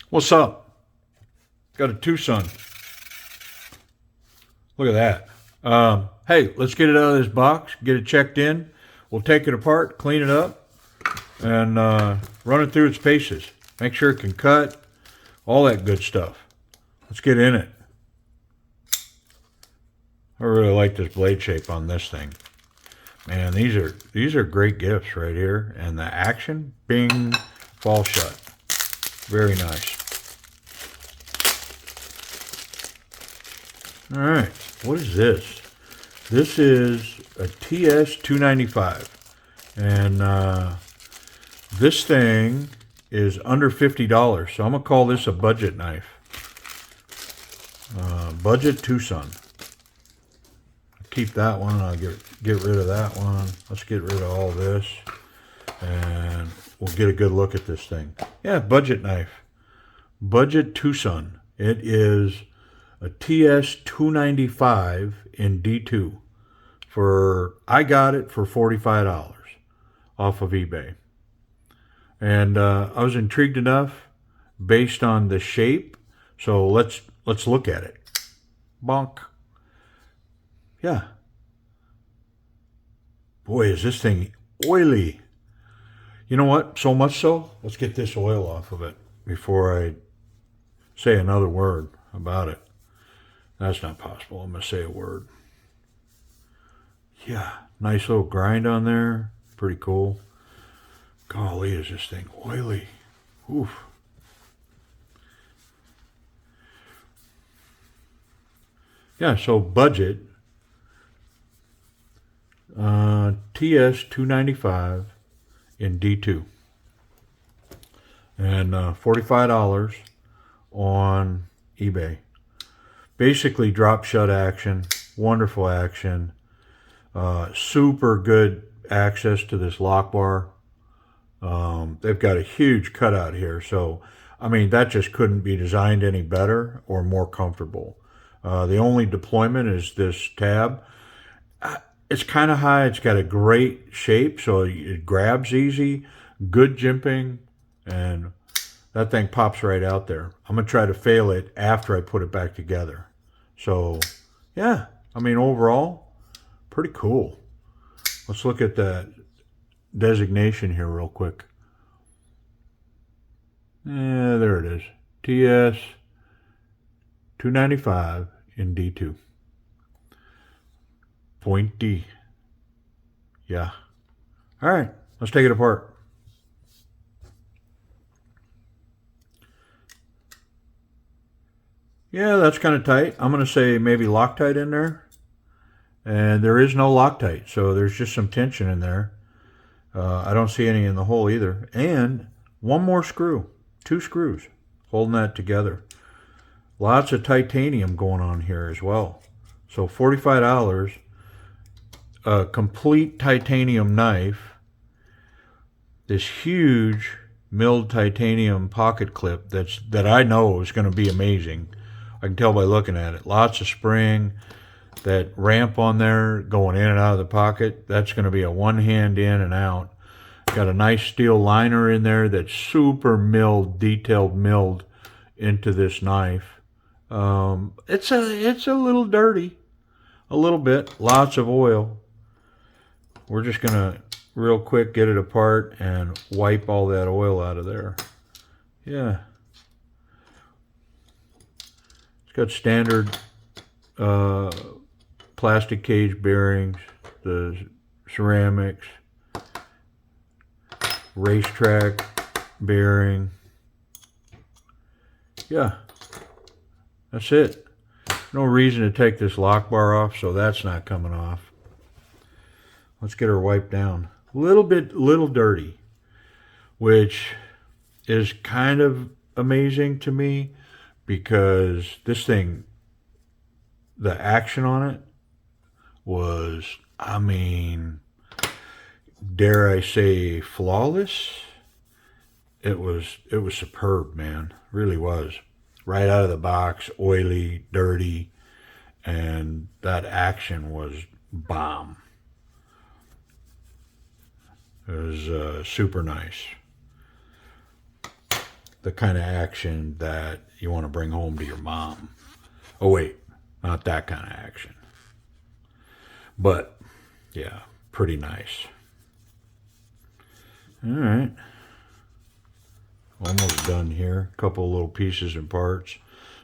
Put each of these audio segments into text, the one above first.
What's up? Got a TWOSUN. Look at that. Hey, let's get it out of this box, get it checked in. We'll take it apart, clean it up, and run it through its paces. Make sure it can cut, all that good stuff. Let's get in it. I really like this blade shape on this thing. Man, these are great gifts right here. And the action, bing, fall shut. Very nice. All right, what is this? This is a TS295. And this thing is under $50. So I'm gonna call this a budget knife. Budget TWOSUN. Keep that one. I'll get rid of that one. Let's get rid of all this, and we'll get a good look at this thing. Yeah, budget knife, budget TWOSUN. It is a TS295 in D2. I got it for $45 off of eBay, and I was intrigued enough based on the shape. So let's look at it. Bonk. Yeah. Boy, is this thing oily. You know what? So much so, let's get this oil off of it before I say another word about it. That's not possible. I'm going to say a word. Yeah, nice little grind on there. Pretty cool. Golly, is this thing oily. Oof. Yeah, so budget. TS295 in D2. And $45 on eBay. Basically drop shut action. Wonderful action. Super good access to this lock bar. They've got a huge cutout here. So, I mean, that just couldn't be designed any better or more comfortable. The only deployment is this tab. It's kind of high. It's got a great shape, so it grabs easy. Good jimping, and that thing pops right out there. I'm going to try to fail it after I put it back together. So, yeah, I mean, overall, pretty cool. Let's look at that designation here real quick. Yeah, there it is. TS295 in D2. Pointy. Yeah. All right, let's take it apart. Yeah, that's kind of tight. I'm going to say maybe Loctite in there. And there is no Loctite, so there's just some tension in there. I don't see any in the hole either. And one more screw. 2 screws holding that together. Lots of titanium going on here as well. So $45. A complete titanium knife, this huge milled titanium pocket clip that I know is going to be amazing. I can tell by looking at it. Lots of spring. That ramp on there going in and out of the pocket, that's going to be a one hand in and out. Got a nice steel liner in there that's super milled, detailed milled into this knife. It's a little dirty, a little bit. Lots of oil. We're just going to real quick get it apart and wipe all that oil out of there. Yeah. It's got standard plastic cage bearings, the ceramics, racetrack bearing. Yeah. That's it. No reason to take this lock bar off, so that's not coming off. Let's get her wiped down. Little dirty, which is kind of amazing to me because this thing, the action on it was, I mean, dare I say flawless? It was superb, man. Really was. Right out of the box, oily, dirty, and that action was bomb. It was super nice. the kind of action that you want to bring home to your mom. Oh wait, not that kind of action. But yeah, pretty nice. All right. Almost done here. A couple little pieces and parts.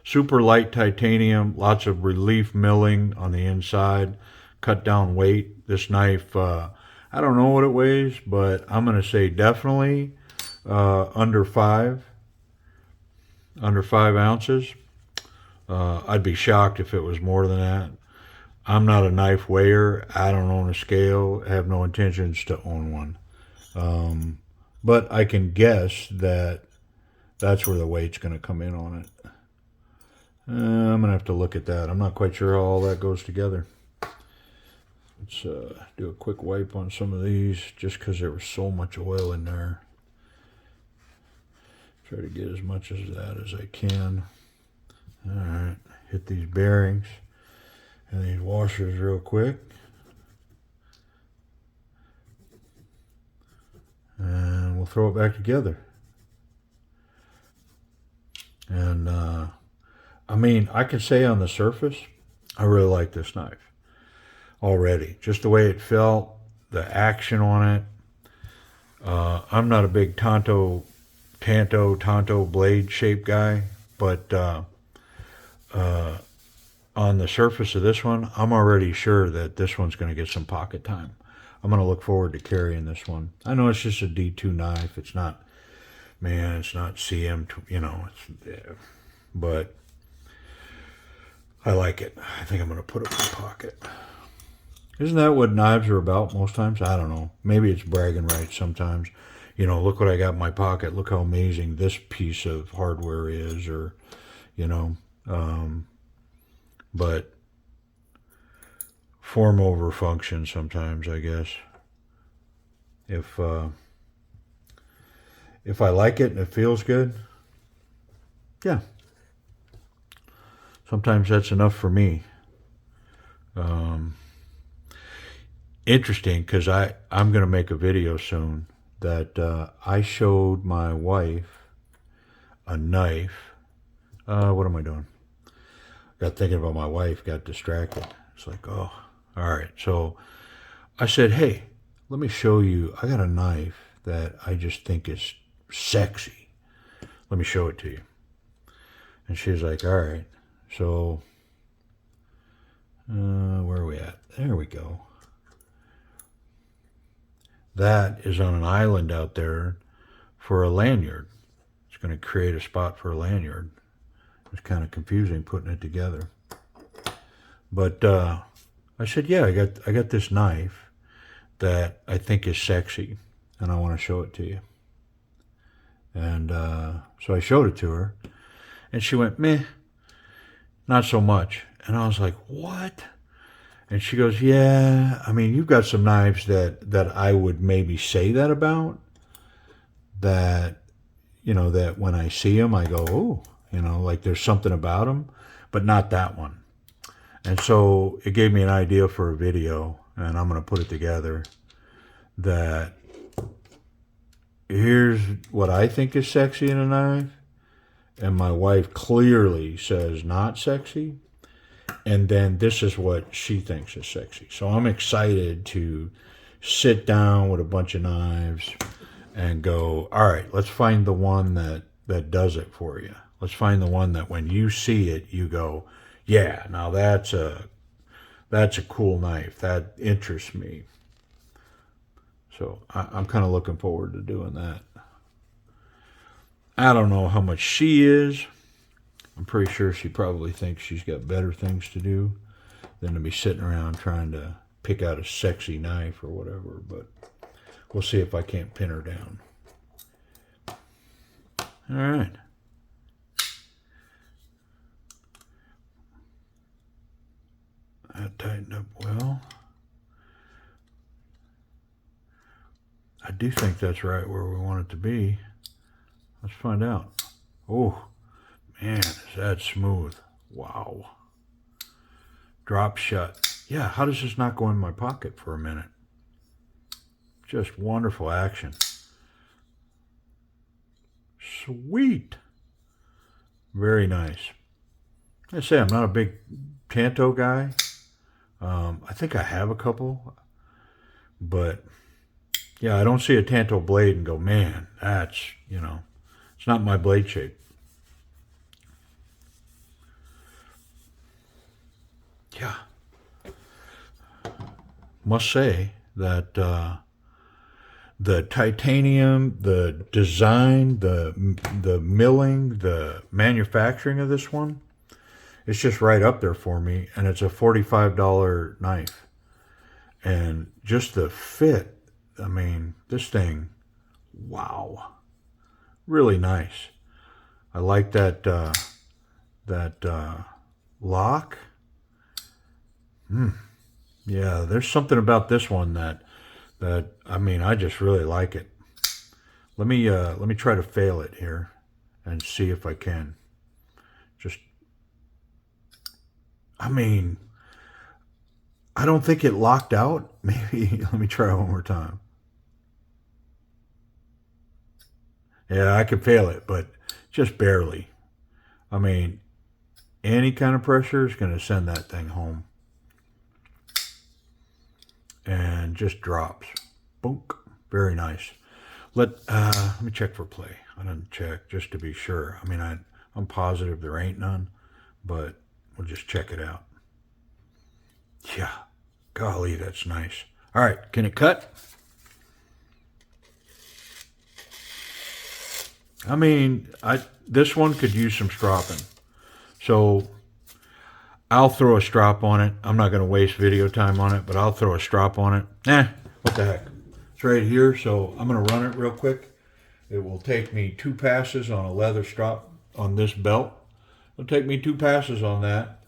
Super light titanium, lots of relief milling on the inside, cut down weight. This knife, I don't know what it weighs, but I'm going to say definitely under 5 ounces. I'd be shocked if it was more than that. I'm not a knife weigher. I don't own a scale. I have no intentions to own one. But I can guess that that's where the weight's going to come in on it. I'm going to have to look at that. I'm not quite sure how all that goes together. Let's do a quick wipe on some of these just because there was so much oil in there. Try to get as much of that as I can. All right, hit these bearings and these washers real quick. And we'll throw it back together. And I mean, I can say on the surface, I really like this knife already. Just the way it felt, the action on it. I'm not a big Tanto blade shape guy, but on the surface of this one, I'm already sure that this one's going to get some pocket time. I'm going to look forward to carrying this one. I know it's just a D2 knife. It's not, man, it's not CM, you know, but I like it. I think I'm going to put it in my pocket. Isn't that what knives are about most times? I don't know. Maybe it's bragging rights sometimes. You know, look what I got in my pocket. Look how amazing this piece of hardware is, or, you know, but form over function sometimes, I guess. If I like it and it feels good, yeah. Sometimes that's enough for me. Interesting, because I'm going to make a video soon that I showed my wife a knife. What am I doing? Got thinking about my wife, got distracted. It's like, oh, all right. So I said, hey, let me show you. I got a knife that I just think is sexy. Let me show it to you. And she's like, all right. So where are we at? There we go. That is on an island out there for a lanyard. It's going to create a spot for a lanyard. It's kind of confusing putting it together. But I said, yeah, I got this knife that I think is sexy, and I want to show it to you. And so I showed it to her, and she went, meh, not so much. And I was like, what? And she goes, yeah, I mean, you've got some knives that I would maybe say that about, that, you know, that when I see them, I go, oh, you know, like there's something about them, but not that one. And so it gave me an idea for a video, and I'm going to put it together, that here's what I think is sexy in a knife, and my wife clearly says not sexy, and then this is what she thinks is sexy. So I'm excited to sit down with a bunch of knives and go, all right, let's find the one that does it for you. Let's find the one that when you see it, you go, yeah, now that's a cool knife. That interests me. So I'm kind of looking forward to doing that. I don't know how much she is. I'm pretty sure she probably thinks she's got better things to do than to be sitting around trying to pick out a sexy knife or whatever. But we'll see if I can't pin her down. All right. That tightened up well. I do think that's right where we want it to be. Let's find out. Oh, man, is that smooth. Wow. Drop shut. Yeah, how does this not go in my pocket for a minute? Just wonderful action. Sweet. Very nice. I say I'm not a big Tanto guy. I think I have a couple, but yeah, I don't see a Tanto blade and go, man, that's, you know, it's not my blade shape. Yeah. Must say that the titanium, the design, the milling, the manufacturing of this one, it's just right up there for me. And it's a $45 knife. And just the fit, I mean, this thing, wow, really nice. I like that lock. Yeah, there's something about this one that I mean, I just really like it. Let me try to fail it here and see if I can. Just, I mean, I don't think it locked out. Maybe let me try one more time. Yeah, I could fail it, but just barely. I mean, any kind of pressure is going to send that thing home. And just drops. Boom. Very nice. Let me check for play. I didn't check just to be sure. I mean, I'm positive there ain't none, but we'll just check it out. Yeah. Golly, that's nice. All right, can it cut? I mean, this one could use some stropping. So I'll throw a strop on it. I'm not going to waste video time on it, but I'll throw a strop on it. What the heck. It's right here, so I'm going to run it real quick. It will take me 2 passes on a leather strop on this belt. It'll take me 2 passes on that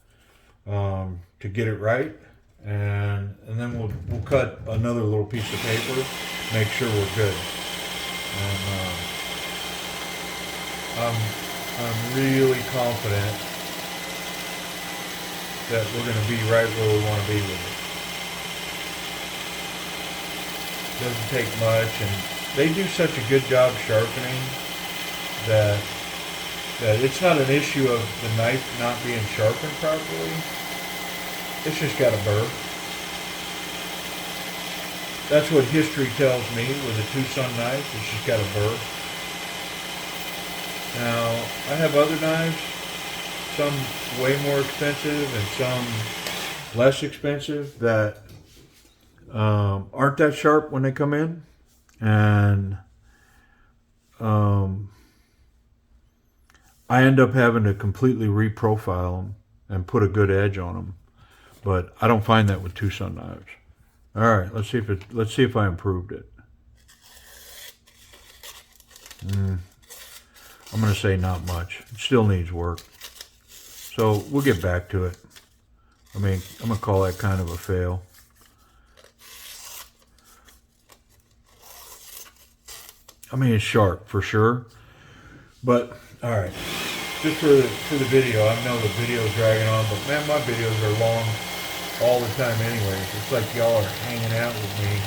to get it right. And then we'll cut another little piece of paper, make sure we're good. And I'm really confident that we're going to be right where we want to be with it. Doesn't take much, and they do such a good job sharpening that it's not an issue of the knife not being sharpened properly. It's just got a burr. That's what history tells me with a TWOSUN knife. It's just got a burr. Now, I have other knives, some way more expensive and some less expensive, that aren't that sharp when they come in. And I end up having to completely reprofile them and put a good edge on them. But I don't find that with TWOSUN knives. All right, let's see if I improved it. I'm going to say not much. It still needs work. So we'll get back to it. I mean, I'm going to call that kind of a fail. I mean, it's sharp for sure. But, all right. Just for the video, I know the video's dragging on, but man, my videos are long all the time anyways. It's like y'all are hanging out with me.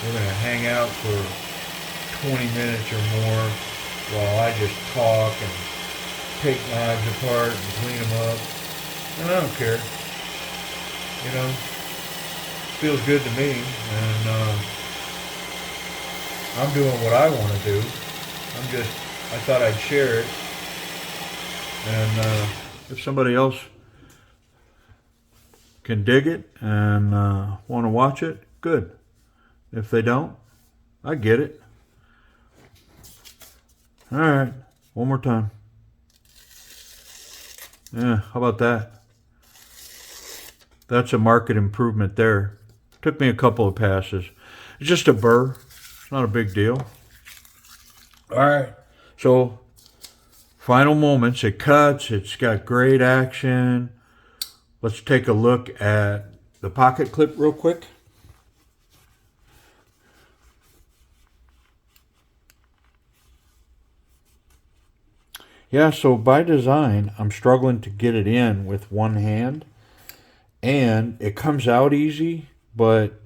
We're going to hang out for 20 minutes or more while I just talk and take knives apart and clean them up. And I don't care. You know, feels good to me. And I'm doing what I want to do. I thought I'd share it. And if somebody else can dig it and want to watch it, good. If they don't, I get it. All right, one more time. Yeah, how about that? That's a market improvement there. Took me a couple of passes. It's just a burr. It's not a big deal. All right, so final moments. It cuts. It's got great action. Let's take a look at the pocket clip real quick. Yeah, so by design, I'm struggling to get it in with one hand. And it comes out easy, but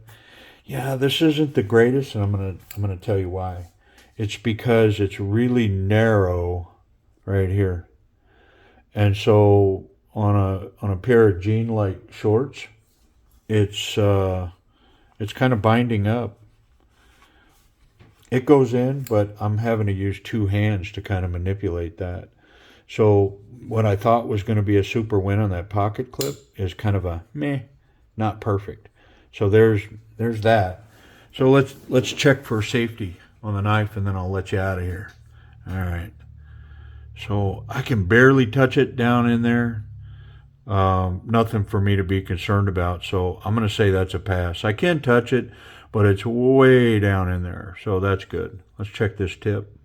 yeah, this isn't the greatest, and I'm gonna tell you why. it's because it's really narrow right here. And so on a pair of jean-like shorts, it's kind of binding up. It goes in, but I'm having to use two hands to kind of manipulate that. So what I thought was going to be a super win on that pocket clip is kind of a meh, not perfect. So there's that. So let's check for safety on the knife, and then I'll let you out of here. All right. So I can barely touch it down in there. Nothing for me to be concerned about. So I'm going to say that's a pass. I can touch it, but it's way down in there. So that's good. Let's check this tip.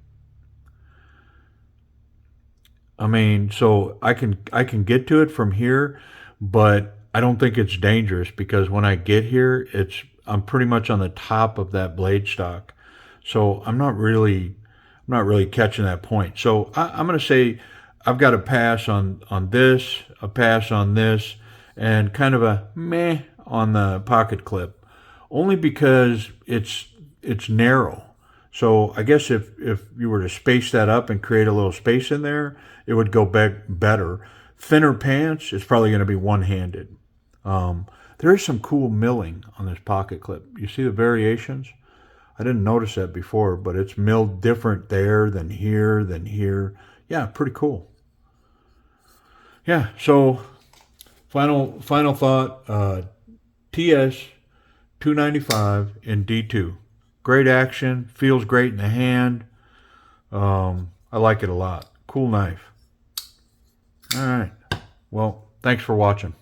I mean, so I can get to it from here, but I don't think it's dangerous because when I get here, I'm pretty much on the top of that blade stock. So I'm not really catching that point. So I'm going to say I've got a pass on this, a pass on this, and kind of a meh on the pocket clip, only because it's narrow. So I guess if you were to space that up and create a little space in there, it would go better. Thinner pants is probably going to be one-handed. There is some cool milling on this pocket clip. You see the variations? I didn't notice that before, but it's milled different there than here, than here. Yeah, pretty cool. Yeah, so final thought, TS295 in D2. Great action, feels great in the hand. I like it a lot. Cool knife. All right. Well, thanks for watching.